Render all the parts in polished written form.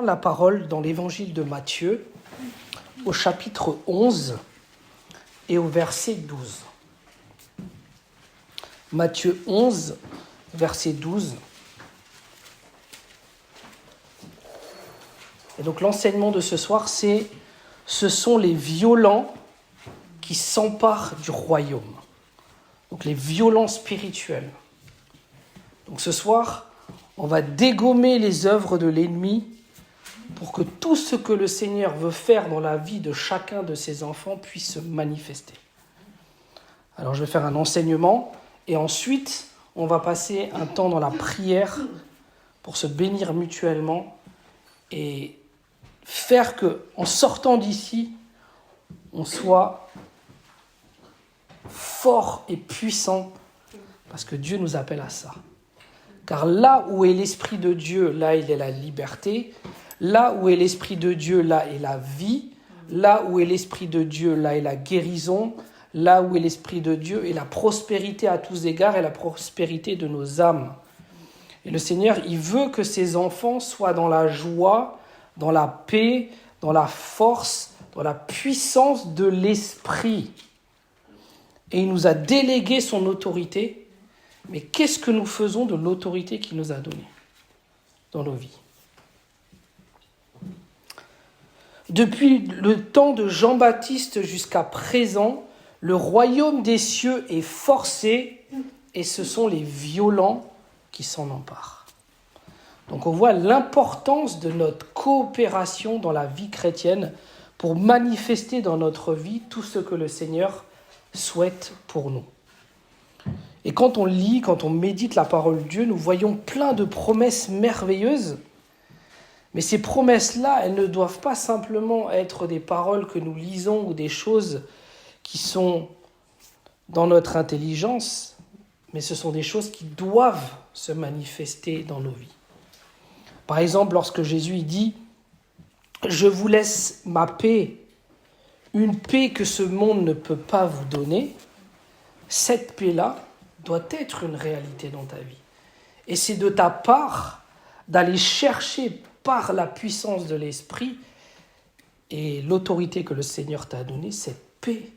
La parole dans l'évangile de Matthieu, au chapitre 11 et au verset 12. Matthieu 11, verset 12. Et donc l'enseignement de ce soir, ce sont les violents qui s'emparent du royaume. Donc les violents spirituels. Donc ce soir, on va dégommer les œuvres de l'ennemi pour que tout ce que le Seigneur veut faire dans la vie de chacun de ses enfants puisse se manifester. Alors je vais faire un enseignement et ensuite on va passer un temps dans la prière pour se bénir mutuellement et faire que, en sortant d'ici, on soit fort et puissant parce que Dieu nous appelle à ça. Car là où est l'Esprit de Dieu, là il est la liberté. Là où est l'Esprit de Dieu, là est la vie. Là où est l'Esprit de Dieu, là est la guérison. Là où est l'Esprit de Dieu est la prospérité à tous égards et la prospérité de nos âmes. Et le Seigneur, il veut que ses enfants soient dans la joie, dans la paix, dans la force, dans la puissance de l'Esprit. Et il nous a délégué son autorité. Mais qu'est-ce que nous faisons de l'autorité qu'il nous a donnée dans nos vies ? Depuis le temps de Jean-Baptiste jusqu'à présent, le royaume des cieux est forcé et ce sont les violents qui s'en emparent. Donc on voit l'importance de notre coopération dans la vie chrétienne pour manifester dans notre vie tout ce que le Seigneur souhaite pour nous. Et quand on lit, quand on médite la parole de Dieu, nous voyons plein de promesses merveilleuses. Mais ces promesses-là, elles ne doivent pas simplement être des paroles que nous lisons ou des choses qui sont dans notre intelligence, mais ce sont des choses qui doivent se manifester dans nos vies. Par exemple, lorsque Jésus dit « Je vous laisse ma paix, une paix que ce monde ne peut pas vous donner », cette paix-là doit être une réalité dans ta vie. Et c'est de ta part d'aller chercher par la puissance de l'Esprit et l'autorité que le Seigneur t'a donnée, cette paix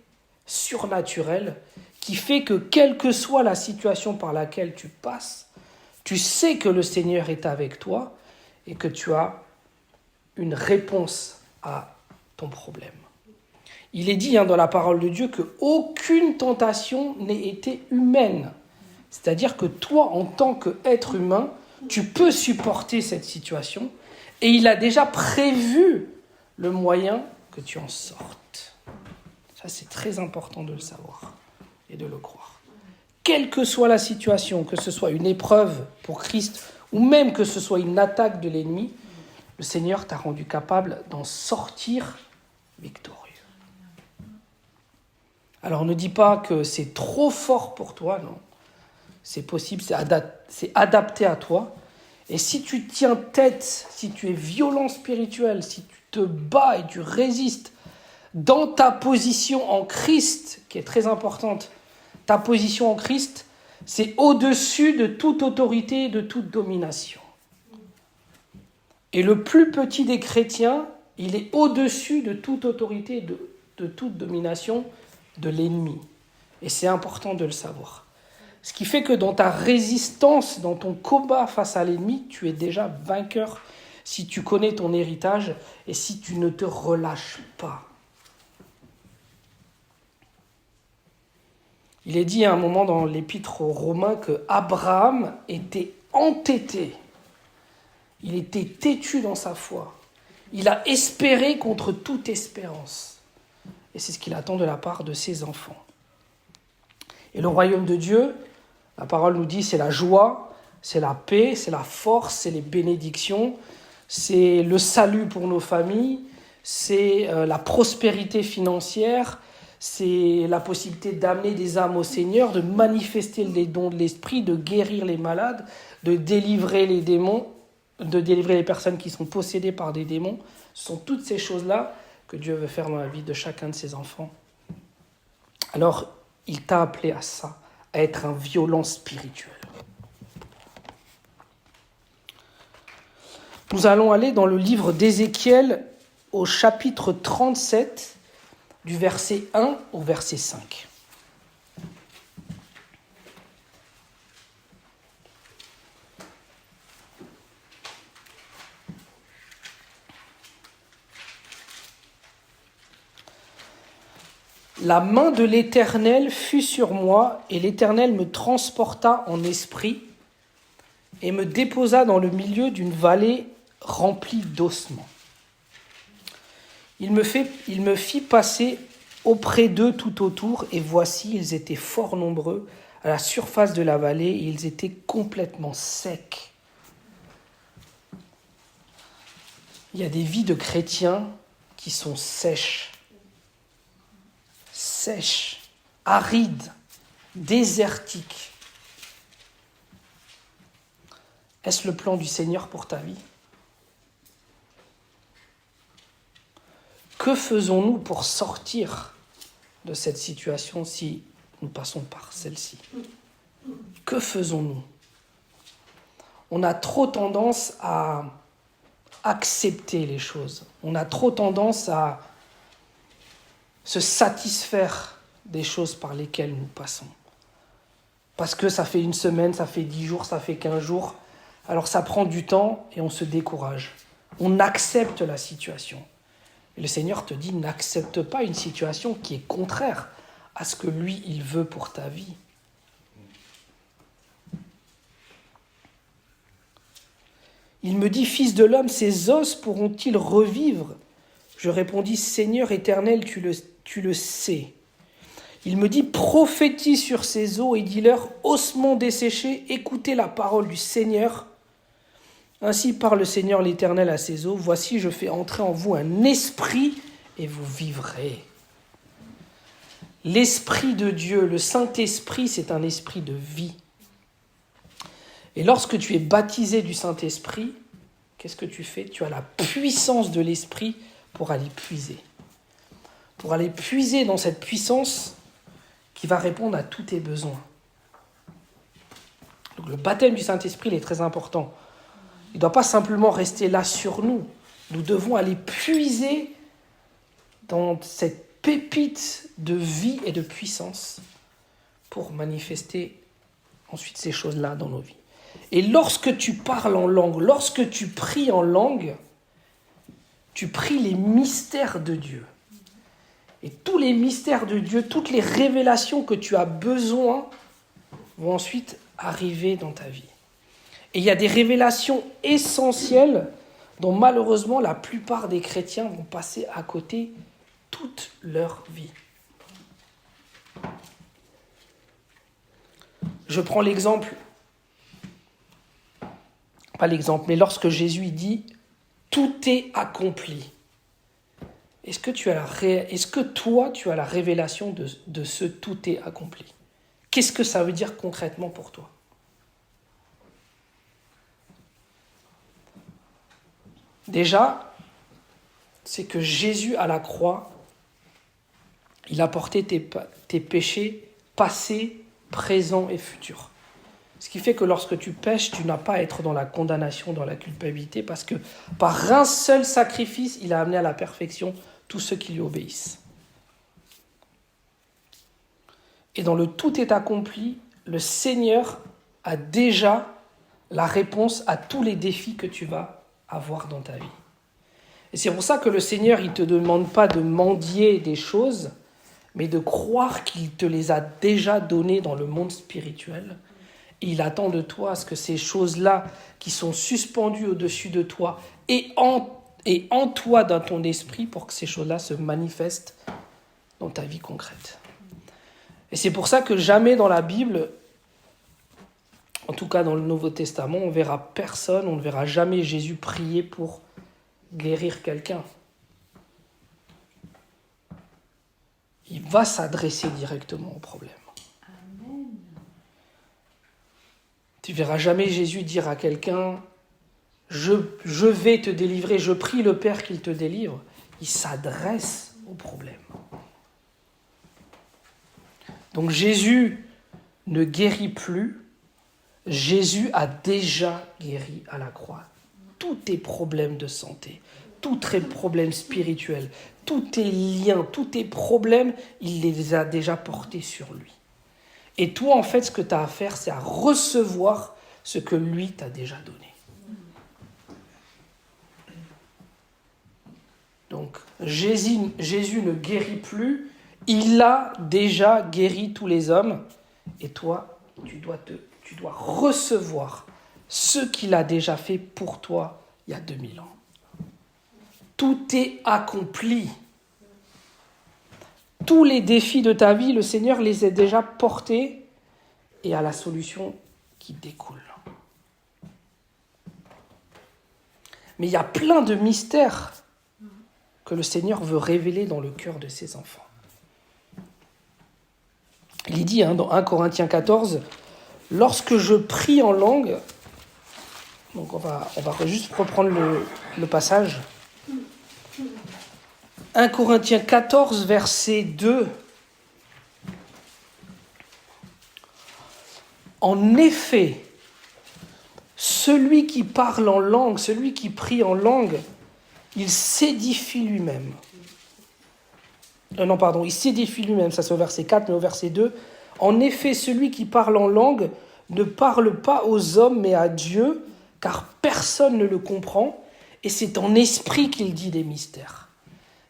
surnaturelle qui fait que quelle que soit la situation par laquelle tu passes, tu sais que le Seigneur est avec toi et que tu as une réponse à ton problème. Il est dit dans la parole de Dieu qu'aucune tentation n'ait été humaine. C'est-à-dire que toi, en tant qu'être humain, tu peux supporter cette situation et il a déjà prévu le moyen que tu en sortes. Ça, c'est très important de le savoir et de le croire. Quelle que soit la situation, que ce soit une épreuve pour Christ ou même que ce soit une attaque de l'ennemi, le Seigneur t'a rendu capable d'en sortir victorieux. Alors ne dis pas que c'est trop fort pour toi, non. C'est possible, c'est adapté à toi. Et si tu tiens tête, si tu es violent spirituel, si tu te bats et tu résistes dans ta position en Christ, qui est très importante, ta position en Christ, c'est au-dessus de toute autorité et de toute domination. Et le plus petit des chrétiens, il est au-dessus de toute autorité et de toute domination de l'ennemi. Et c'est important de le savoir. Ce qui fait que dans ta résistance, dans ton combat face à l'ennemi, tu es déjà vainqueur si tu connais ton héritage et si tu ne te relâches pas. Il est dit à un moment dans l'épître aux Romains que Abraham était entêté. Il était têtu dans sa foi. Il a espéré contre toute espérance. Et c'est ce qu'il attend de la part de ses enfants. Et le royaume de Dieu, la parole nous dit, c'est la joie, c'est la paix, c'est la force, c'est les bénédictions, c'est le salut pour nos familles, c'est la prospérité financière, c'est la possibilité d'amener des âmes au Seigneur, de manifester les dons de l'Esprit, de guérir les malades, de délivrer les démons, de délivrer les personnes qui sont possédées par des démons. Ce sont toutes ces choses-là que Dieu veut faire dans la vie de chacun de ses enfants. Alors, il t'a appelé à ça, à être un violent spirituel. Nous allons aller dans le livre d'Ézéchiel au chapitre 37, du verset 1 au verset 5. La main de l'Éternel fut sur moi, et l'Éternel me transporta en esprit et me déposa dans le milieu d'une vallée remplie d'ossements. Il me fit passer auprès d'eux tout autour, et voici, ils étaient fort nombreux à la surface de la vallée, et ils étaient complètement secs. Il y a des vies de chrétiens qui sont sèches, arides, désertiques. Est-ce le plan du Seigneur pour ta vie ? Que faisons-nous pour sortir de cette situation si nous passons par celle-ci ? Que faisons-nous ? On a trop tendance à accepter les choses. On a trop tendance à se satisfaire des choses par lesquelles nous passons. Parce que ça fait une semaine, ça fait 10 jours, ça fait 15 jours. Alors ça prend du temps et on se décourage. On accepte la situation. Et le Seigneur te dit, n'accepte pas une situation qui est contraire à ce que lui, il veut pour ta vie. Il me dit, fils de l'homme, ces os pourront-ils revivre ? Je répondis, Seigneur éternel, tu le sais. Il me dit, prophétise sur ces os et dis-leur, ossements desséchés, écoutez la parole du Seigneur. Ainsi parle le Seigneur l'Éternel à ces eaux, voici je fais entrer en vous un esprit et vous vivrez. L'Esprit de Dieu, le Saint-Esprit, c'est un esprit de vie. Et lorsque tu es baptisé du Saint-Esprit, qu'est-ce que tu fais ? Tu as la puissance de l'Esprit pour aller puiser. Pour aller puiser dans cette puissance qui va répondre à tous tes besoins. Donc le baptême du Saint-Esprit, il est très important. Il ne doit pas simplement rester là sur nous. Nous devons aller puiser dans cette pépite de vie et de puissance pour manifester ensuite ces choses-là dans nos vies. Et lorsque tu parles en langue, lorsque tu pries en langue, tu pries les mystères de Dieu. Et tous les mystères de Dieu, toutes les révélations que tu as besoin vont ensuite arriver dans ta vie. Et il y a des révélations essentielles dont malheureusement la plupart des chrétiens vont passer à côté toute leur vie. Je prends l'exemple, pas l'exemple, mais lorsque Jésus dit « tout est accompli ». Est-ce que toi, tu as la révélation de ce « tout est accompli » ? Qu'est-ce que ça veut dire concrètement pour toi ? Déjà, c'est que Jésus à la croix, il a porté tes péchés passés, présents et futurs. Ce qui fait que lorsque tu pèches, tu n'as pas à être dans la condamnation, dans la culpabilité, parce que par un seul sacrifice, il a amené à la perfection tous ceux qui lui obéissent. Et dans le tout est accompli, le Seigneur a déjà la réponse à tous les défis que tu vas avoir dans ta vie. Et c'est pour ça que le Seigneur, il ne te demande pas de mendier des choses, mais de croire qu'il te les a déjà données dans le monde spirituel. Et il attend de toi à ce que ces choses-là qui sont suspendues au-dessus de toi et en toi, dans ton esprit, pour que ces choses-là se manifestent dans ta vie concrète. Et c'est pour ça que jamais dans la Bible, en tout cas dans le Nouveau Testament, on ne verra jamais Jésus prier pour guérir quelqu'un. Il va s'adresser directement au problème. Amen. Tu ne verras jamais Jésus dire à quelqu'un « Je vais te délivrer, je prie le Père qu'il te délivre ». Il s'adresse au problème. Donc Jésus ne guérit plus, Jésus a déjà guéri à la croix tous tes problèmes de santé, tous tes problèmes spirituels, tous tes liens, tous tes problèmes, il les a déjà portés sur lui. Et toi, en fait, ce que tu as à faire, c'est à recevoir ce que lui t'a déjà donné. Donc, Jésus ne guérit plus, il a déjà guéri tous les hommes. Et toi, tu dois recevoir ce qu'il a déjà fait pour toi il y a 2000 ans. Tout est accompli. Tous les défis de ta vie, le Seigneur les a déjà portés et a la solution qui découle. Mais il y a plein de mystères que le Seigneur veut révéler dans le cœur de ses enfants. Il dit dans 1 Corinthiens 14, « Lorsque je prie en langue », donc on va juste reprendre le passage. 1 Corinthiens 14, verset 2. « En effet, celui qui parle en langue, celui qui prie en langue, il s'édifie lui-même. » il s'édifie lui-même, ça c'est au verset 4, mais au verset 2. « En effet, celui qui parle en langue ne parle pas aux hommes, mais à Dieu, car personne ne le comprend, et c'est en esprit qu'il dit des mystères. »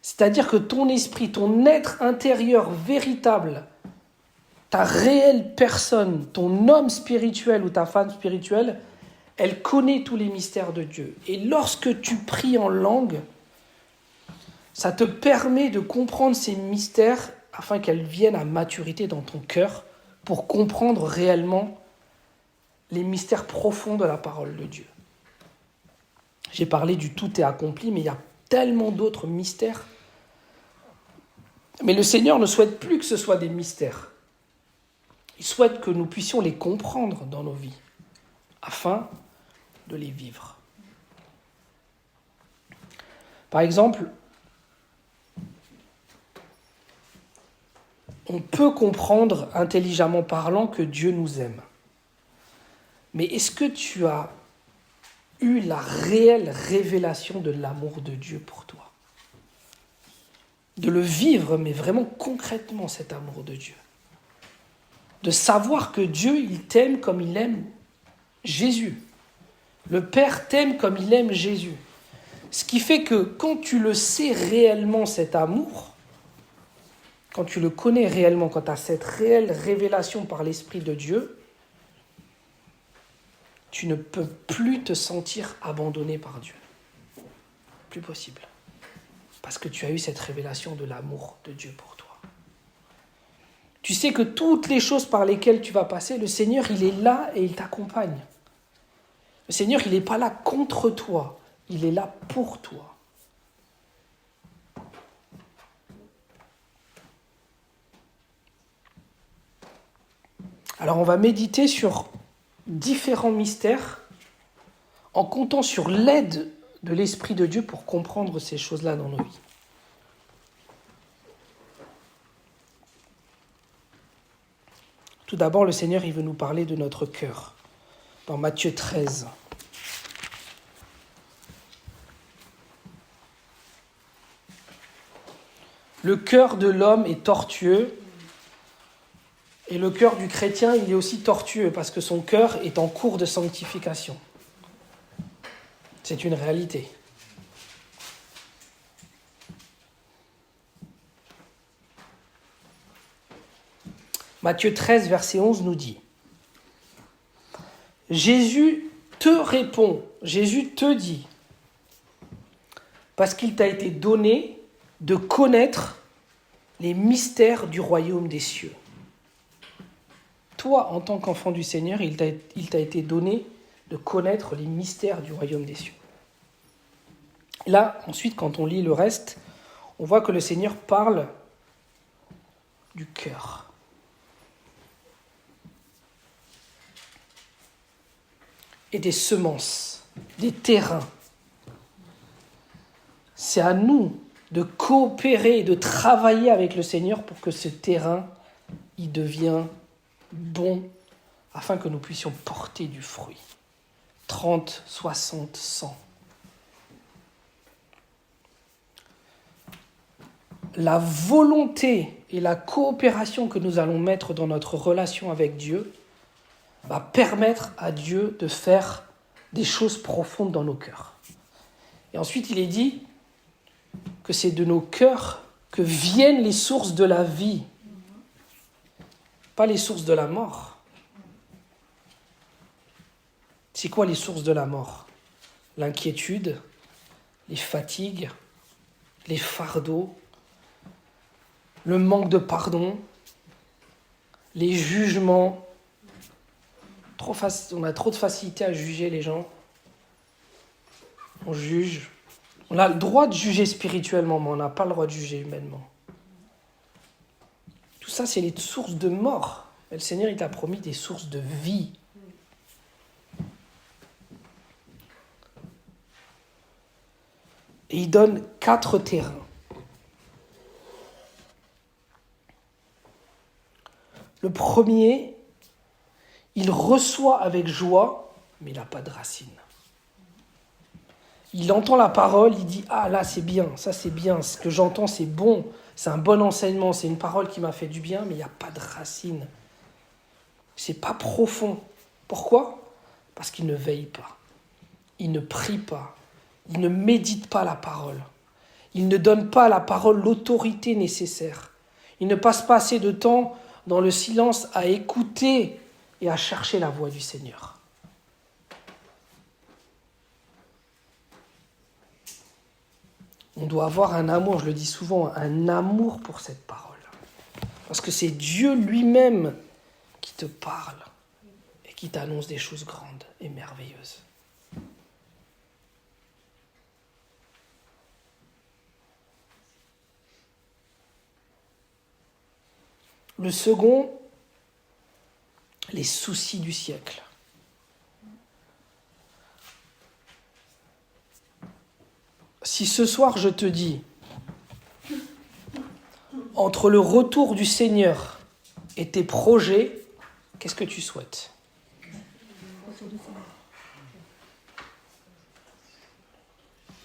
C'est-à-dire que ton esprit, ton être intérieur véritable, ta réelle personne, ton homme spirituel ou ta femme spirituelle, elle connaît tous les mystères de Dieu. Et lorsque tu pries en langue, ça te permet de comprendre ces mystères afin qu'elles viennent à maturité dans ton cœur pour comprendre réellement les mystères profonds de la parole de Dieu. J'ai parlé du tout est accompli, mais il y a tellement d'autres mystères. Mais le Seigneur ne souhaite plus que ce soit des mystères. Il souhaite que nous puissions les comprendre dans nos vies, afin de les vivre. Par exemple, on peut comprendre intelligemment parlant que Dieu nous aime. Mais est-ce que tu as eu la réelle révélation de l'amour de Dieu pour toi ? De le vivre, mais vraiment concrètement, cet amour de Dieu. De savoir que Dieu, il t'aime comme il aime Jésus. Le Père t'aime comme il aime Jésus. Ce qui fait que quand tu le sais réellement, cet amour, quand tu le connais réellement, quand tu as cette réelle révélation par l'Esprit de Dieu, tu ne peux plus te sentir abandonné par Dieu. Plus possible. Parce que tu as eu cette révélation de l'amour de Dieu pour toi. Tu sais que toutes les choses par lesquelles tu vas passer, le Seigneur, il est là et il t'accompagne. Le Seigneur, il n'est pas là contre toi, il est là pour toi. Alors on va méditer sur différents mystères en comptant sur l'aide de l'Esprit de Dieu pour comprendre ces choses-là dans nos vies. Tout d'abord, le Seigneur, il veut nous parler de notre cœur. Dans Matthieu 13. Le cœur de l'homme est tortueux. Et le cœur du chrétien, il est aussi tortueux parce que son cœur est en cours de sanctification. C'est une réalité. Matthieu 13, verset 11 nous dit « Jésus te répond, Jésus te dit, parce qu'il t'a été donné de connaître les mystères du royaume des cieux. » Toi, en tant qu'enfant du Seigneur, il t'a été donné de connaître les mystères du royaume des cieux. Là, ensuite, quand on lit le reste, on voit que le Seigneur parle du cœur. Et des semences, des terrains. C'est à nous de coopérer et de travailler avec le Seigneur pour que ce terrain, il devienne bon, afin que nous puissions porter du fruit. 30, 60, 100. la volonté et la coopération que nous allons mettre dans notre relation avec Dieu va permettre à Dieu de faire des choses profondes dans nos cœurs. Et ensuite, il est dit que c'est de nos cœurs que viennent les sources de la vie, pas les sources de la mort. C'est quoi les sources de la mort? L'inquiétude, les fatigues, les fardeaux, le manque de pardon, les jugements. On a trop de facilité à juger les gens. On juge. On a le droit de juger spirituellement, mais on n'a pas le droit de juger humainement. Tout ça, c'est les sources de mort. Et le Seigneur, il t'a promis des sources de vie. Et il donne 4 terrains. Le premier, il reçoit avec joie, mais il n'a pas de racine. Il entend la parole, il dit « Ah là, c'est bien, ça c'est bien, ce que j'entends c'est bon, c'est un bon enseignement, c'est une parole qui m'a fait du bien, mais il n'y a pas de racine. C'est pas profond. » Pourquoi ? Parce qu'il ne veille pas, il ne prie pas, il ne médite pas la parole. Il ne donne pas à la parole l'autorité nécessaire. Il ne passe pas assez de temps dans le silence à écouter et à chercher la voix du Seigneur. On doit avoir un amour, je le dis souvent, un amour pour cette parole. Parce que c'est Dieu lui-même qui te parle et qui t'annonce des choses grandes et merveilleuses. Le second, les soucis du siècle. Si ce soir je te dis, entre le retour du Seigneur et tes projets, qu'est-ce que tu souhaites ?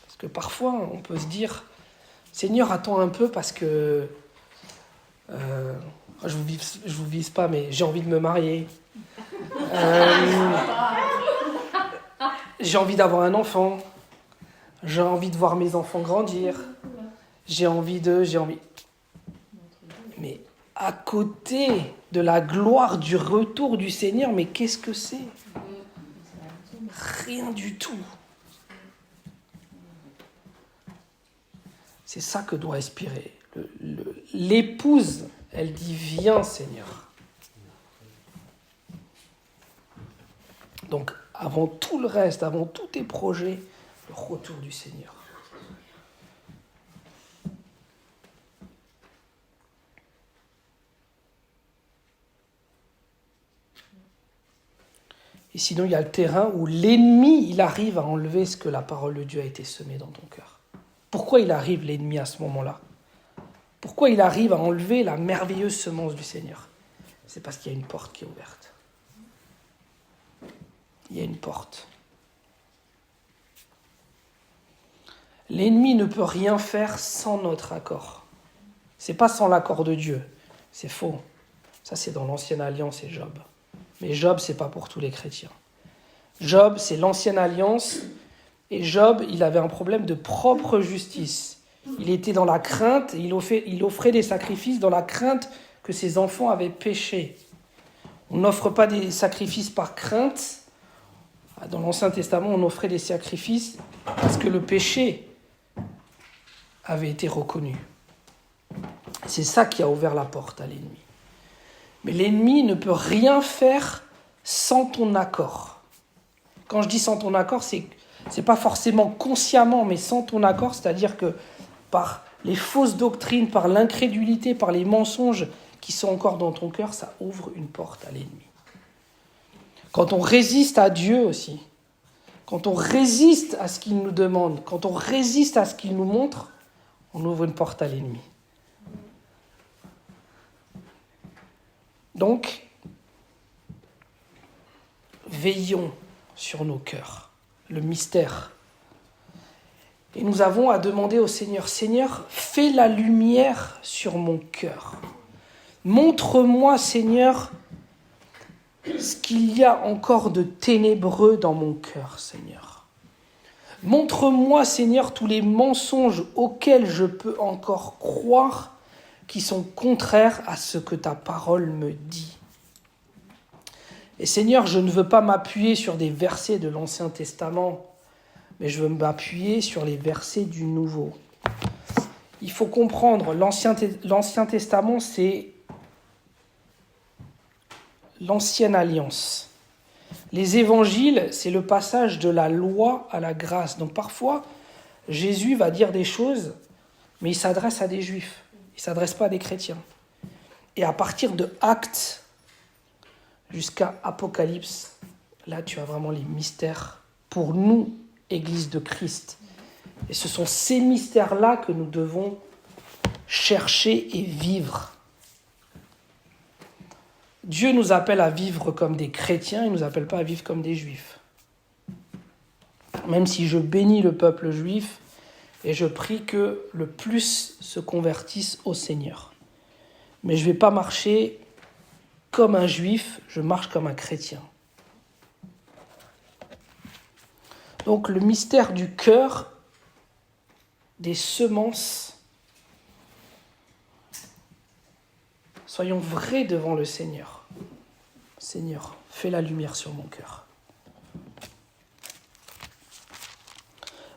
Parce que parfois, on peut se dire, Seigneur, attends un peu parce que je vous vise pas, mais j'ai envie de me marier. J'ai envie d'avoir un enfant. J'ai envie de voir mes enfants grandir. J'ai envie. Mais à côté de la gloire du retour du Seigneur, mais qu'est-ce que c'est ? Rien du tout. C'est ça que doit aspirer. L'épouse, elle dit « Viens, Seigneur ». Donc, avant tout le reste, avant tous tes projets, le retour du Seigneur. Et sinon, il y a le terrain où l'ennemi, il arrive à enlever ce que la parole de Dieu a été semée dans ton cœur. Pourquoi il arrive, l'ennemi, à ce moment-là ? Pourquoi il arrive à enlever la merveilleuse semence du Seigneur ? C'est parce qu'il y a une porte qui est ouverte. Il y a une porte. L'ennemi ne peut rien faire sans notre accord. C'est pas sans l'accord de Dieu. C'est faux. Ça, c'est dans l'Ancienne Alliance et Job. Mais Job, c'est pas pour tous les chrétiens. Job, c'est l'Ancienne Alliance. Et Job, il avait un problème de propre justice. Il était dans la crainte, il offrait des sacrifices dans la crainte que ses enfants avaient péché. On n'offre pas des sacrifices par crainte. Dans l'Ancien Testament, on offrait des sacrifices parce que le péché avait été reconnu. C'est ça qui a ouvert la porte à l'ennemi. Mais l'ennemi ne peut rien faire sans ton accord. Quand je dis sans ton accord, c'est pas forcément consciemment, mais sans ton accord, c'est-à-dire que par les fausses doctrines, par l'incrédulité, par les mensonges qui sont encore dans ton cœur, ça ouvre une porte à l'ennemi. Quand on résiste à Dieu aussi, quand on résiste à ce qu'il nous demande, quand on résiste à ce qu'il nous montre, on ouvre une porte à l'ennemi. Donc, veillons sur nos cœurs, le mystère. Et nous avons à demander au Seigneur, Seigneur, fais la lumière sur mon cœur. Montre-moi, Seigneur, ce qu'il y a encore de ténébreux dans mon cœur, Seigneur. Montre-moi, Seigneur, tous les mensonges auxquels je peux encore croire qui sont contraires à ce que ta parole me dit. Et Seigneur, je ne veux pas m'appuyer sur des versets de l'Ancien Testament, mais je veux m'appuyer sur les versets du Nouveau. Il faut comprendre, l'Ancien Testament, c'est l'Ancienne Alliance. Les évangiles, c'est le passage de la loi à la grâce. Donc parfois, Jésus va dire des choses, mais il s'adresse à des juifs. Il ne s'adresse pas à des chrétiens. Et à partir de Actes jusqu'à Apocalypse, là tu as vraiment les mystères pour nous, Église de Christ. Et ce sont ces mystères-là que nous devons chercher et vivre. Dieu nous appelle à vivre comme des chrétiens, il ne nous appelle pas à vivre comme des juifs. Même si je bénis le peuple juif et je prie que le plus se convertisse au Seigneur. Mais je ne vais pas marcher comme un juif, je marche comme un chrétien. Donc le mystère du cœur, des semences, soyons vrais devant le Seigneur. Seigneur, fais la lumière sur mon cœur.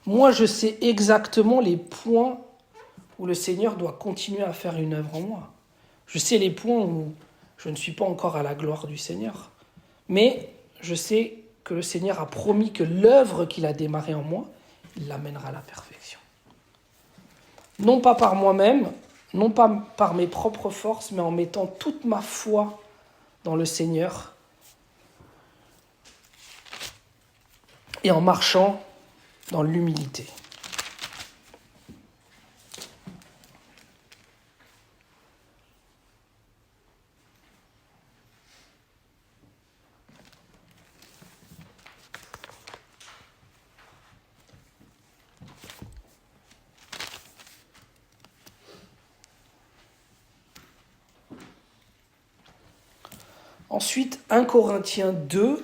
Moi, je sais exactement les points où le Seigneur doit continuer à faire une œuvre en moi. Je sais les points où je ne suis pas encore à la gloire du Seigneur. Mais je sais que le Seigneur a promis que l'œuvre qu'il a démarrée en moi, il l'amènera à la perfection. Non pas par moi-même, non pas par mes propres forces, mais en mettant toute ma foi dans le Seigneur et en marchant dans l'humilité. Ensuite, 1 Corinthiens 2,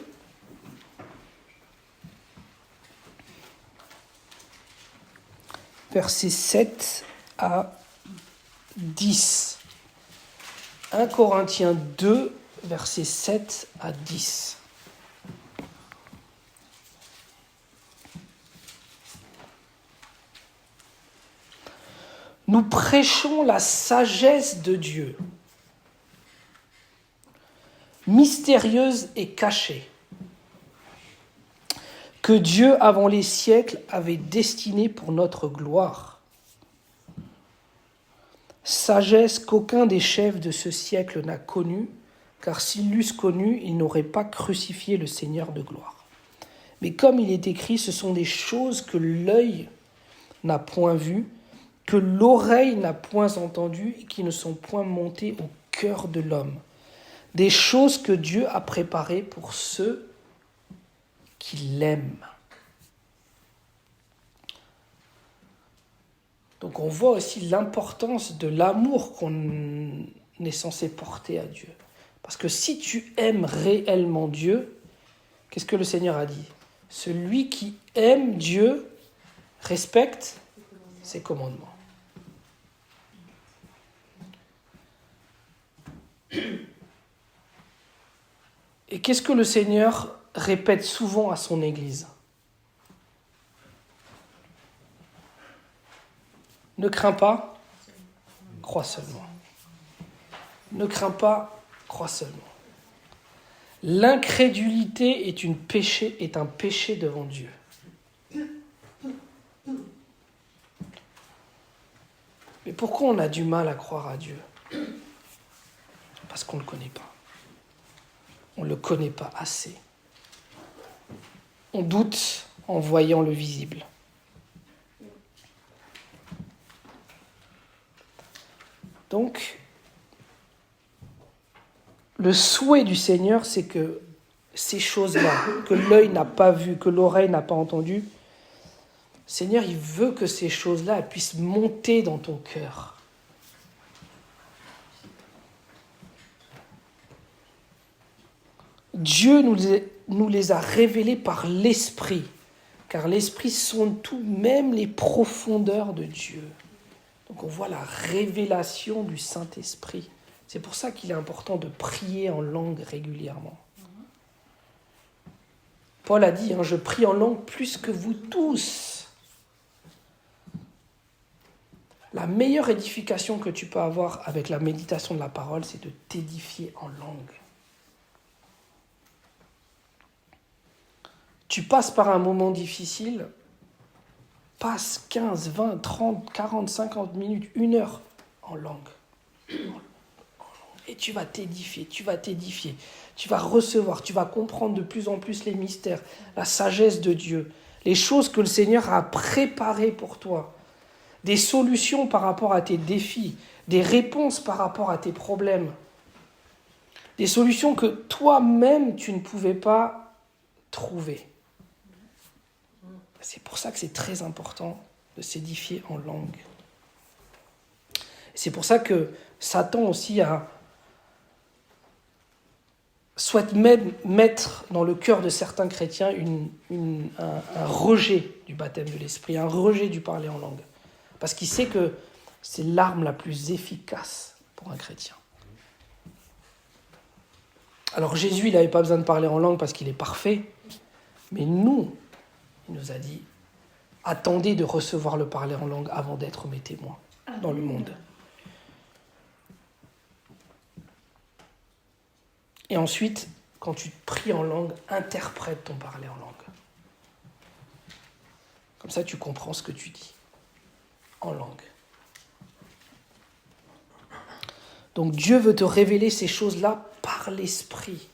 versets 7 à 10. 1 Corinthiens 2, versets 7 à 10. Nous prêchons la sagesse de Dieu, mystérieuse et cachée, que Dieu, avant les siècles, avait destinée pour notre gloire. Sagesse qu'aucun des chefs de ce siècle n'a connue, car s'ils l'eussent connue, ils n'auraient pas crucifié le Seigneur de gloire. Mais comme il est écrit, ce sont des choses que l'œil n'a point vues, que l'oreille n'a point entendues et qui ne sont point montées au cœur de l'homme. Des choses que Dieu a préparées pour ceux qui l'aiment. Donc on voit aussi l'importance de l'amour qu'on est censé porter à Dieu. Parce que si tu aimes réellement Dieu, qu'est-ce que le Seigneur a dit ? Celui qui aime Dieu respecte ses commandements. Et qu'est-ce que le Seigneur répète souvent à son Église ? Ne crains pas, crois seulement. Ne crains pas, crois seulement. L'incrédulité est un péché devant Dieu. Mais pourquoi on a du mal à croire à Dieu ? Parce qu'on ne le connaît pas. On ne le connaît pas assez. On doute en voyant le visible. Donc, le souhait du Seigneur, c'est que ces choses-là, que l'œil n'a pas vu, que l'oreille n'a pas entendu, Seigneur, il veut que ces choses-là elles puissent monter dans ton cœur. Dieu nous les a révélées par l'Esprit, car l'Esprit sonde tout, même les profondeurs de Dieu. Donc on voit la révélation du Saint-Esprit. C'est pour ça qu'il est important de prier en langue régulièrement. Paul a dit, je prie en langue plus que vous tous. La meilleure édification que tu peux avoir avec la méditation de la parole, c'est de t'édifier en langue. Tu passes par un moment difficile, passe 15, 20, 30, 40, 50 minutes, 1 heure en langue. Et tu vas t'édifier, tu vas recevoir, tu vas comprendre de plus en plus les mystères, la sagesse de Dieu, les choses que le Seigneur a préparées pour toi, des solutions par rapport à tes défis, des réponses par rapport à tes problèmes, des solutions que toi-même tu ne pouvais pas trouver. C'est pour ça que c'est très important de s'édifier en langue. C'est pour ça que Satan aussi souhaite même mettre dans le cœur de certains chrétiens un rejet du baptême de l'esprit, un rejet du parler en langue. Parce qu'il sait que c'est l'arme la plus efficace pour un chrétien. Alors Jésus, il n'avait pas besoin de parler en langue parce qu'il est parfait, mais nous, il nous a dit, attendez de recevoir le parler en langue avant d'être mes témoins dans le monde. Et ensuite, quand tu pries en langue, interprète ton parler en langue. Comme ça, tu comprends ce que tu dis en langue. Donc Dieu veut te révéler ces choses-là par l'Esprit.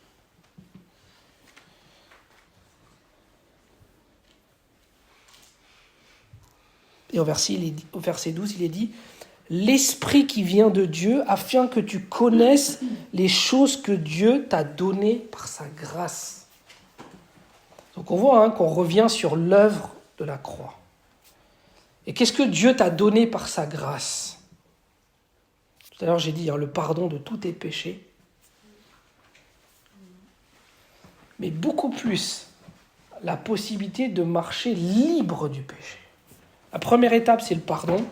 Et au verset 12, il est dit « L'Esprit qui vient de Dieu, afin que tu connaisses les choses que Dieu t'a données par sa grâce. » Donc on voit qu'on revient sur l'œuvre de la croix. Et qu'est-ce que Dieu t'a donné par sa grâce ? Tout à l'heure, j'ai dit le pardon de tous tes péchés. Mais beaucoup plus, la possibilité de marcher libre du péché. La première étape, c'est le pardon.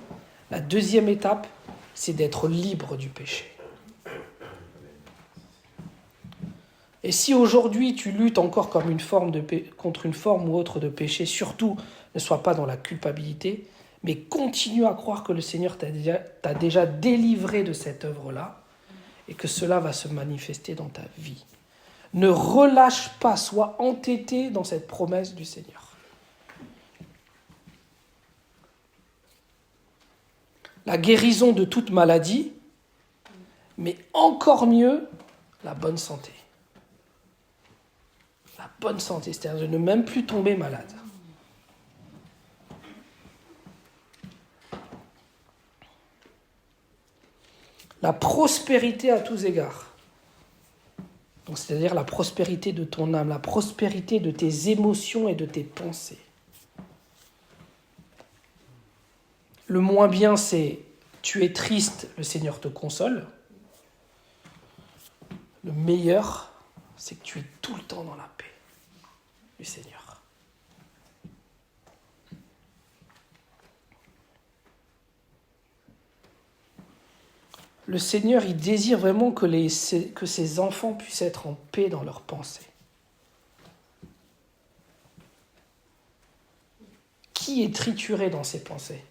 La deuxième étape, c'est d'être libre du péché. Et si aujourd'hui tu luttes encore contre une forme ou autre de péché, surtout ne sois pas dans la culpabilité, mais continue à croire que le Seigneur t'a déjà délivré de cette œuvre-là et que cela va se manifester dans ta vie. Ne relâche pas, sois entêté dans cette promesse du Seigneur. La guérison de toute maladie, mais encore mieux, la bonne santé. La bonne santé, c'est-à-dire de ne même plus tomber malade. La prospérité à tous égards. Donc, c'est-à-dire la prospérité de ton âme, la prospérité de tes émotions et de tes pensées. Le moins bien, c'est tu es triste, le Seigneur te console. Le meilleur, c'est que tu es tout le temps dans la paix du Seigneur. Le Seigneur, il désire vraiment que ses enfants puissent être en paix dans leurs pensées. Qui est trituré dans ses pensées ?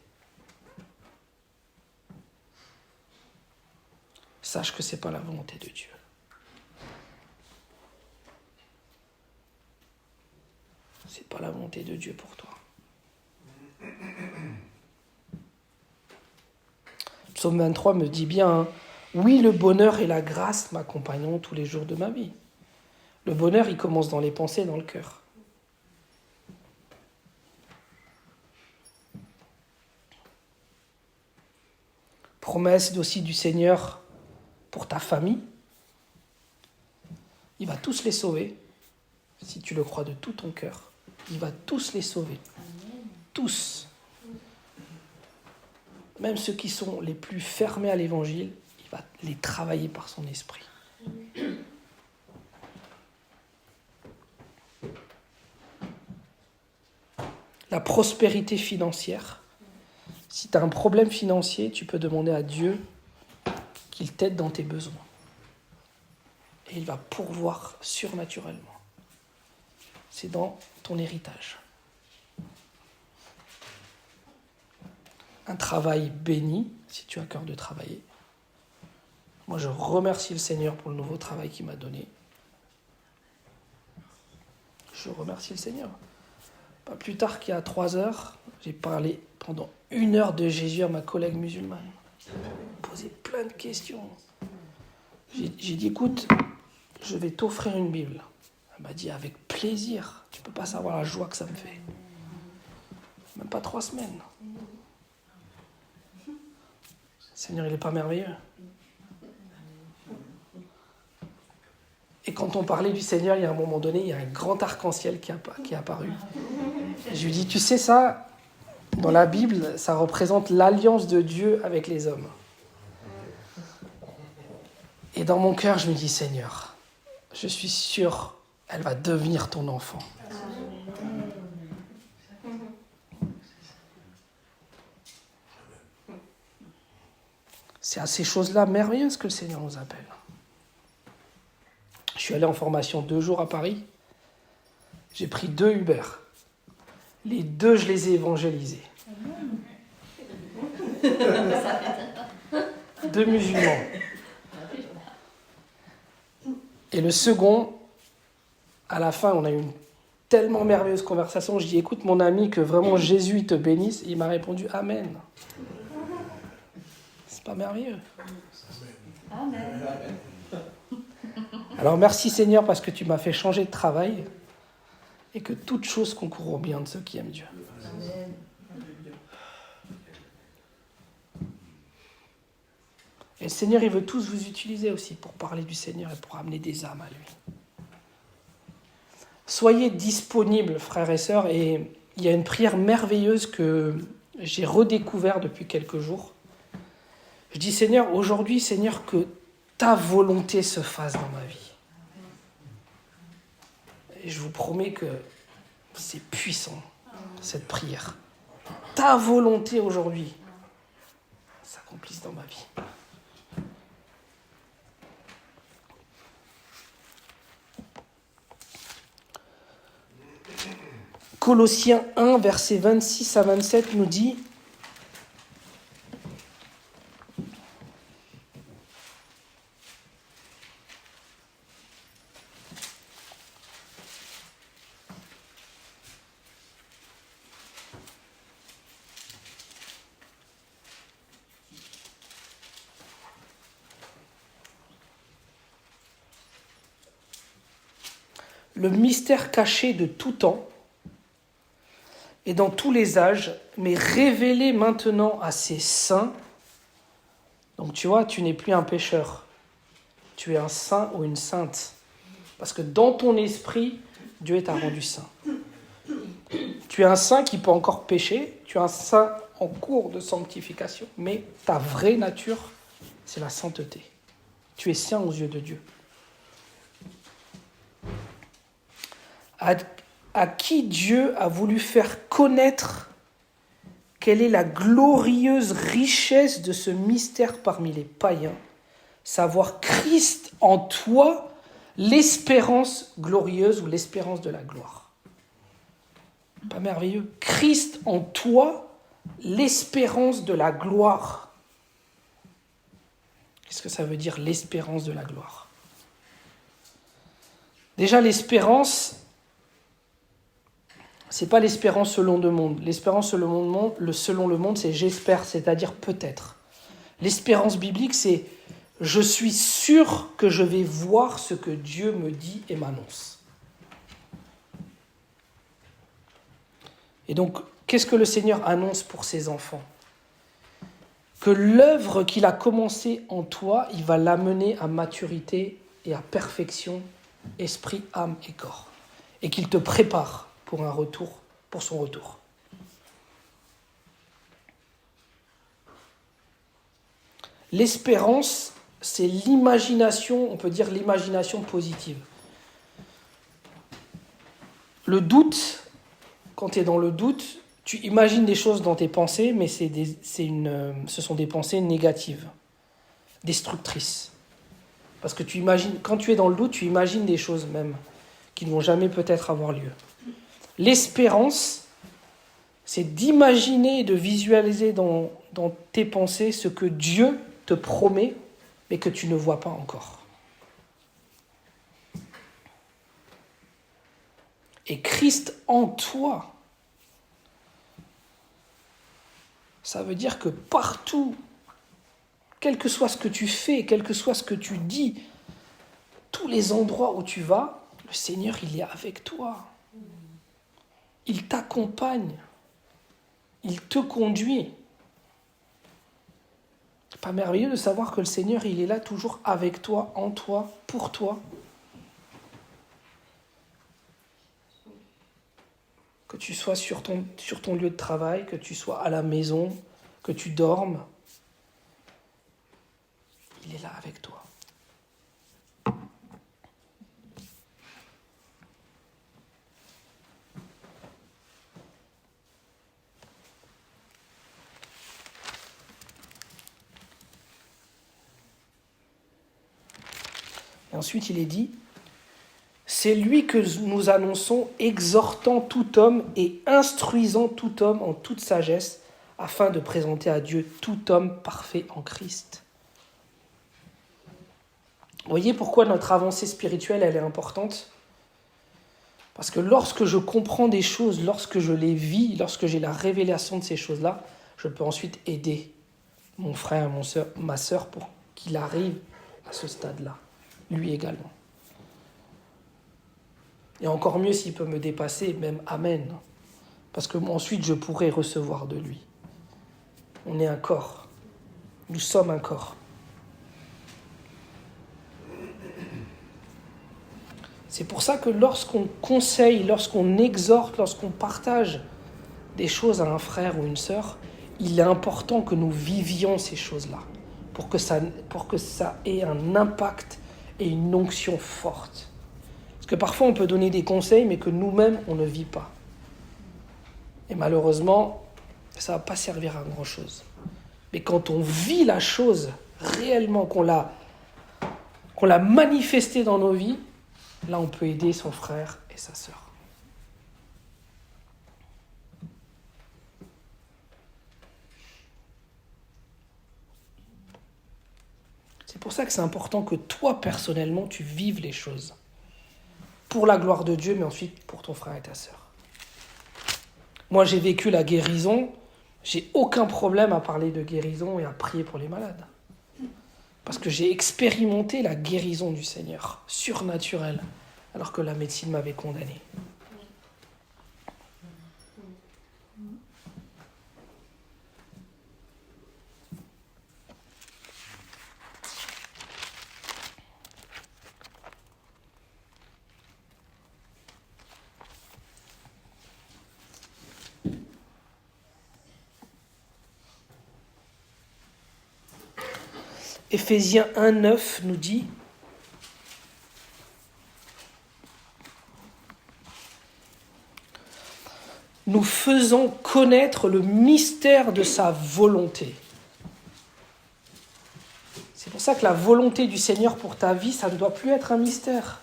Sache que ce n'est pas la volonté de Dieu. Ce n'est pas la volonté de Dieu pour toi. Psaume 23 me dit bien, oui, le bonheur et la grâce m'accompagneront tous les jours de ma vie. Le bonheur, il commence dans les pensées, dans le cœur. Promesse aussi du Seigneur pour ta famille. Il va tous les sauver. Si tu le crois de tout ton cœur, il va tous les sauver. Tous. Même ceux qui sont les plus fermés à l'évangile, il va les travailler par son esprit. La prospérité financière. Si tu as un problème financier, tu peux demander à Dieu qu'il t'aide dans tes besoins. Et il va pourvoir surnaturellement. C'est dans ton héritage. Un travail béni, si tu as cœur de travailler. Moi, je remercie le Seigneur pour le nouveau travail qu'il m'a donné. Je remercie le Seigneur. Pas plus tard qu'il y a 3 heures, j'ai parlé pendant 1 heure de Jésus à ma collègue musulmane. Elle m'a posé plein de questions. J'ai dit, écoute, je vais t'offrir une Bible. Elle m'a dit, avec plaisir. Tu ne peux pas savoir la joie que ça me fait. Même pas 3 semaines. Le Seigneur, il n'est pas merveilleux. Et quand on parlait du Seigneur, il y a un moment donné, il y a un grand arc-en-ciel qui est apparu. Je lui dis, tu sais ça, dans la Bible, ça représente l'alliance de Dieu avec les hommes. Et dans mon cœur, je me dis, Seigneur, je suis sûr, elle va devenir ton enfant. C'est à ces choses-là merveilleuses que le Seigneur nous appelle. Je suis allé en formation 2 jours à Paris. J'ai pris 2 Uber. Les 2, je les ai évangélisés. 2 musulmans. Et le second, à la fin, on a eu une tellement merveilleuse conversation. Je dis, écoute mon ami, que vraiment Jésus te bénisse. Et il m'a répondu, Amen. C'est pas merveilleux. Amen. Alors merci Seigneur parce que tu m'as fait changer de travail et que toute chose concourt au bien de ceux qui aiment Dieu. Amen. Et le Seigneur, il veut tous vous utiliser aussi pour parler du Seigneur et pour amener des âmes à lui. Soyez disponibles, frères et sœurs, et il y a une prière merveilleuse que j'ai redécouverte depuis quelques jours. Je dis, Seigneur, aujourd'hui, Seigneur, que ta volonté se fasse dans ma vie. Et je vous promets que c'est puissant, cette prière. Ta volonté aujourd'hui s'accomplisse dans ma vie. Colossiens 1, versets 26 à 27 nous dit « Le mystère caché de tout temps et dans tous les âges, mais révélé maintenant à ses saints. » Donc tu vois, tu n'es plus un pécheur. Tu es un saint ou une sainte. Parce que dans ton esprit, Dieu t'a rendu saint. Tu es un saint qui peut encore pécher. Tu es un saint en cours de sanctification. Mais ta vraie nature, c'est la sainteté. Tu es saint aux yeux de Dieu. À qui Dieu a voulu faire connaître quelle est la glorieuse richesse de ce mystère parmi les païens, savoir Christ en toi, l'espérance glorieuse ou l'espérance de la gloire. Pas merveilleux? Christ en toi, l'espérance de la gloire. Qu'est-ce que ça veut dire, l'espérance de la gloire? Déjà, l'espérance, c'est pas l'espérance selon le monde. L'espérance selon le monde, c'est j'espère, c'est-à-dire peut-être. L'espérance biblique, c'est je suis sûr que je vais voir ce que Dieu me dit et m'annonce. Et donc, qu'est-ce que le Seigneur annonce pour ses enfants? Que l'œuvre qu'il a commencée en toi, il va l'amener à maturité et à perfection, esprit, âme et corps. Et qu'il te prépare pour son retour. L'espérance, c'est l'imagination, on peut dire l'imagination positive. Le doute, quand tu es dans le doute, tu imagines des choses dans tes pensées, mais ce sont des pensées négatives, destructrices. Parce que quand tu es dans le doute, tu imagines des choses même qui ne vont jamais peut-être avoir lieu. L'espérance, c'est d'imaginer et de visualiser dans tes pensées ce que Dieu te promet, mais que tu ne vois pas encore. Et Christ en toi, ça veut dire que partout, quel que soit ce que tu fais, quel que soit ce que tu dis, tous les endroits où tu vas, le Seigneur, il est avec toi. Il t'accompagne. Il te conduit. C'est pas merveilleux de savoir que le Seigneur, il est là toujours avec toi, en toi, pour toi. Que tu sois sur ton lieu de travail, que tu sois à la maison, que tu dormes, il est là avec toi. Et ensuite, il est dit, c'est lui que nous annonçons, exhortant tout homme et instruisant tout homme en toute sagesse, afin de présenter à Dieu tout homme parfait en Christ. Vous voyez pourquoi notre avancée spirituelle, elle est importante ? Parce que lorsque je comprends des choses, lorsque je les vis, lorsque j'ai la révélation de ces choses-là, je peux ensuite aider mon frère, ma sœur, pour qu'il arrive à ce stade-là, lui également. Et encore mieux s'il peut me dépasser, même amen. Parce que moi, ensuite, je pourrai recevoir de lui. On est un corps. Nous sommes un corps. C'est pour ça que lorsqu'on conseille, lorsqu'on exhorte, lorsqu'on partage des choses à un frère ou une sœur, il est important que nous vivions ces choses-là pour que ça ait un impact et une onction forte. Parce que parfois on peut donner des conseils mais que nous-mêmes on ne vit pas. Et malheureusement, ça ne va pas servir à grand-chose. Mais quand on vit la chose réellement, qu'on l'a manifestée dans nos vies, là on peut aider son frère et sa sœur. C'est pour ça que c'est important que toi, personnellement, tu vives les choses. Pour la gloire de Dieu, mais ensuite pour ton frère et ta sœur. Moi, j'ai vécu la guérison. J'ai aucun problème à parler de guérison et à prier pour les malades. Parce que j'ai expérimenté la guérison du Seigneur, surnaturelle, alors que la médecine m'avait condamné. Éphésiens 1,9 nous dit « Nous faisons connaître le mystère de sa volonté. » C'est pour ça que la volonté du Seigneur pour ta vie, ça ne doit plus être un mystère.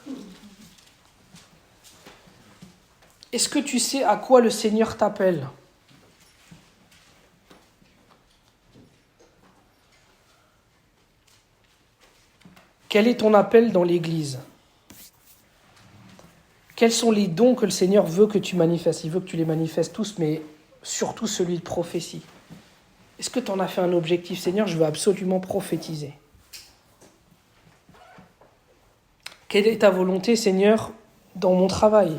Est-ce que tu sais à quoi le Seigneur t'appelle ? Quel est ton appel dans l'Église ? Quels sont les dons que le Seigneur veut que tu manifestes ? Il veut que tu les manifestes tous, mais surtout celui de prophétie. Est-ce que tu en as fait un objectif ? Seigneur, je veux absolument prophétiser. Quelle est ta volonté, Seigneur, dans mon travail ?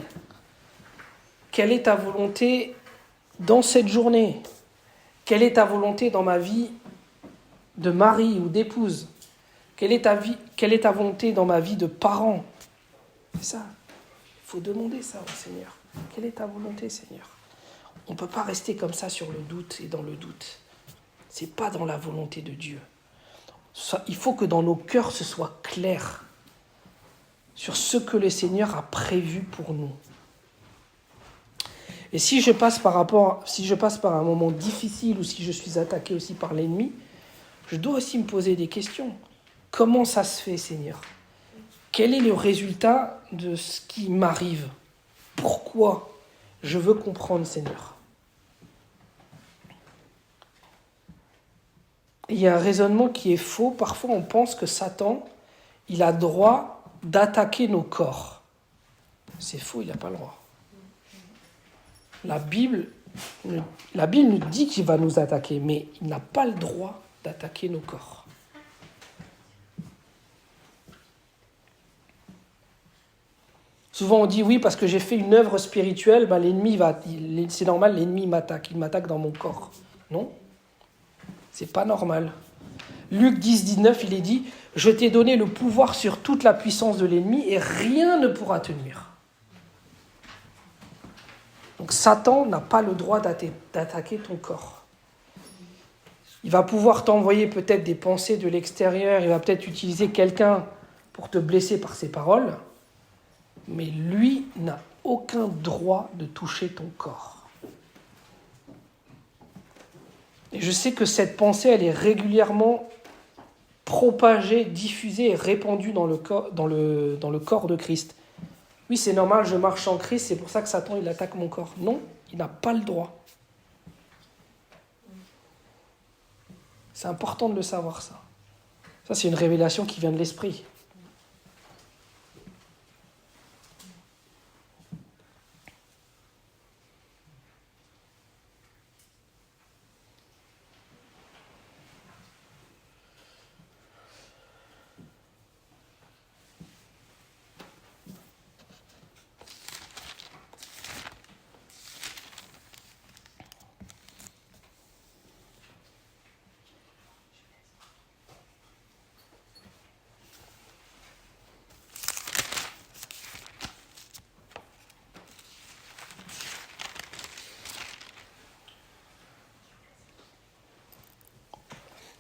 Quelle est ta volonté dans cette journée ? Quelle est ta volonté dans ma vie de mari ou d'épouse ? Quelle est ta volonté dans ma vie de parent ? C'est ça. Il faut demander ça au Seigneur. Quelle est ta volonté, Seigneur ? On ne peut pas rester comme ça sur le doute et dans le doute. Ce n'est pas dans la volonté de Dieu. Il faut que dans nos cœurs, ce soit clair sur ce que le Seigneur a prévu pour nous. Et si je passe par un moment difficile ou si je suis attaqué aussi par l'ennemi, je dois aussi me poser des questions. Comment ça se fait, Seigneur ? Quel est le résultat de ce qui m'arrive ? Pourquoi ? Je veux comprendre, Seigneur. Il y a un raisonnement qui est faux. Parfois, on pense que Satan, il a droit d'attaquer nos corps. C'est faux, il n'a pas le droit. La Bible nous dit qu'il va nous attaquer, mais il n'a pas le droit d'attaquer nos corps. Souvent on dit oui, parce que j'ai fait une œuvre spirituelle, c'est normal, l'ennemi m'attaque, il m'attaque dans mon corps. Non, c'est pas normal. Luc 10, 19, il est dit « Je t'ai donné le pouvoir sur toute la puissance de l'ennemi et rien ne pourra te nuire. » Donc Satan n'a pas le droit d'attaquer ton corps. Il va pouvoir t'envoyer peut-être des pensées de l'extérieur, il va peut-être utiliser quelqu'un pour te blesser par ses paroles, mais lui n'a aucun droit de toucher ton corps. Et je sais que cette pensée, elle est régulièrement propagée, diffusée et répandue dans le corps de Christ. Oui, c'est normal, je marche en Christ, c'est pour ça que Satan, il attaque mon corps. Non, il n'a pas le droit. C'est important de le savoir, ça. Ça, c'est une révélation qui vient de l'Esprit.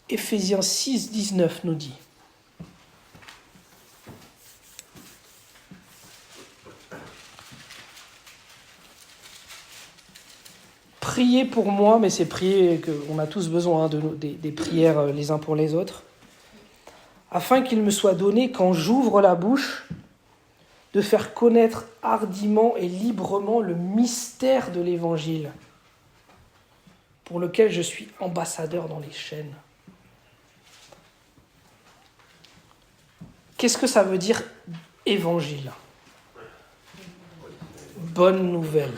Éphésiens 6, 19 nous dit « Priez pour moi », mais c'est prier qu'on a tous besoin des prières les uns pour les autres, « afin qu'il me soit donné, quand j'ouvre la bouche, de faire connaître hardiment et librement le mystère de l'Évangile, pour lequel je suis ambassadeur dans les chaînes. » Qu'est-ce que ça veut dire évangile ? Bonne nouvelle.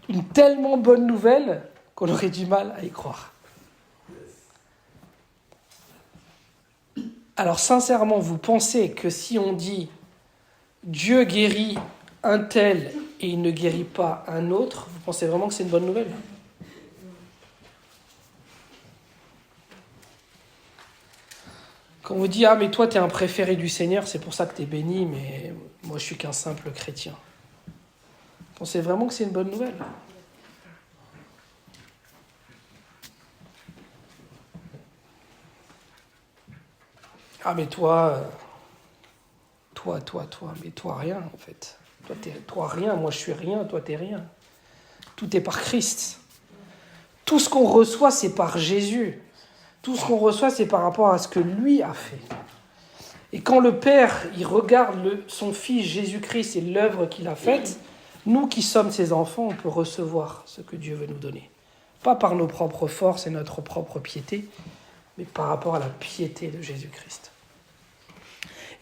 Une tellement bonne nouvelle qu'on aurait du mal à y croire. Alors sincèrement, vous pensez que si on dit Dieu guérit un tel et il ne guérit pas un autre, vous pensez vraiment que c'est une bonne nouvelle ? Quand on vous dit « Ah, mais toi, tu es un préféré du Seigneur, c'est pour ça que tu es béni, mais moi, je suis qu'un simple chrétien. » Vous pensez vraiment que c'est une bonne nouvelle ? Ah, mais toi, mais toi, rien, en fait. Toi, rien, moi, je suis rien, toi, t'es rien. Tout est par Christ. Tout ce qu'on reçoit, c'est par Jésus. Tout ce qu'on reçoit, c'est par rapport à ce que lui a fait. Et quand le Père, il regarde son Fils Jésus-Christ et l'œuvre qu'il a faite, nous qui sommes ses enfants, on peut recevoir ce que Dieu veut nous donner. Pas par nos propres forces et notre propre piété, mais par rapport à la piété de Jésus-Christ.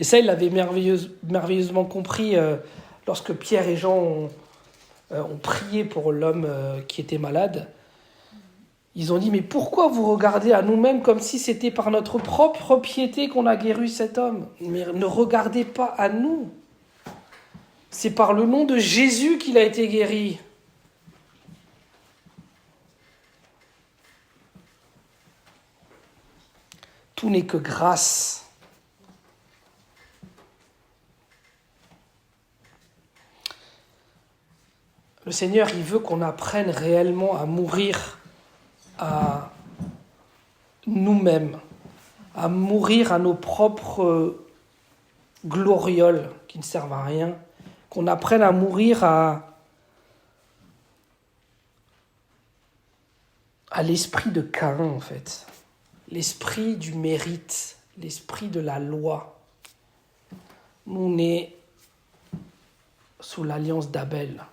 Et ça, il l'avait merveilleusement compris lorsque Pierre et Jean ont prié pour l'homme qui était malade. Ils ont dit « Mais pourquoi vous regardez à nous-mêmes comme si c'était par notre propre piété qu'on a guéri cet homme ? Mais ne regardez pas à nous. C'est par le nom de Jésus qu'il a été guéri. » Tout n'est que grâce. Le Seigneur, il veut qu'on apprenne réellement à mourir à nous-mêmes, à mourir à nos propres glorioles qui ne servent à rien, qu'on apprenne à mourir à l'esprit de Caïn, en fait, l'esprit du mérite, l'esprit de la loi. Nous, on est sous l'alliance d'Abel.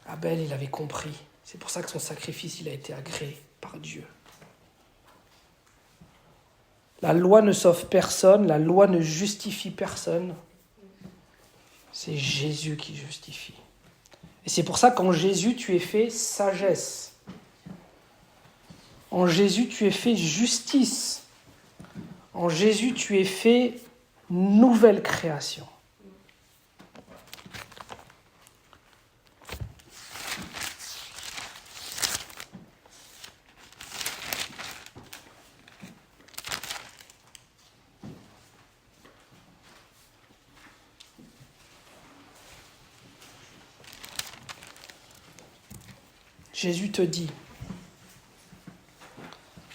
Abel, il avait compris. C'est pour ça que son sacrifice, il a été agréé par Dieu. La loi ne sauve personne, la loi ne justifie personne. C'est Jésus qui justifie. Et c'est pour ça qu'en Jésus, tu es fait sagesse. En Jésus, tu es fait justice. En Jésus, tu es fait nouvelle création. Jésus te dit,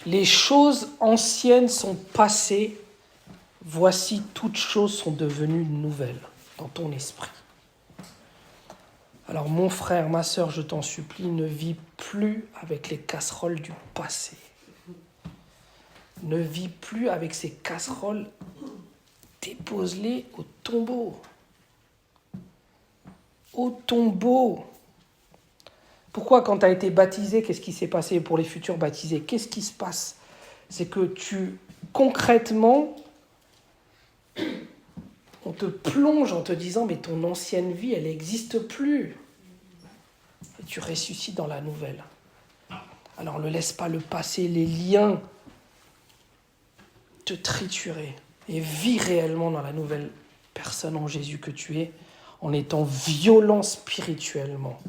les choses anciennes sont passées, voici toutes choses sont devenues nouvelles dans ton esprit. Alors mon frère, ma sœur, je t'en supplie, ne vis plus avec les casseroles du passé. Ne vis plus avec ces casseroles, dépose-les au tombeau. Au tombeau. Pourquoi, quand tu as été baptisé, qu'est-ce qui s'est passé pour les futurs baptisés? Qu'est-ce qui se passe? C'est que concrètement, on te plonge en te disant, mais ton ancienne vie, elle n'existe plus. Et tu ressuscites dans la nouvelle. Alors ne laisse pas le passé, les liens, te triturer. Et vis réellement dans la nouvelle personne en Jésus que tu es, en étant violent spirituellement.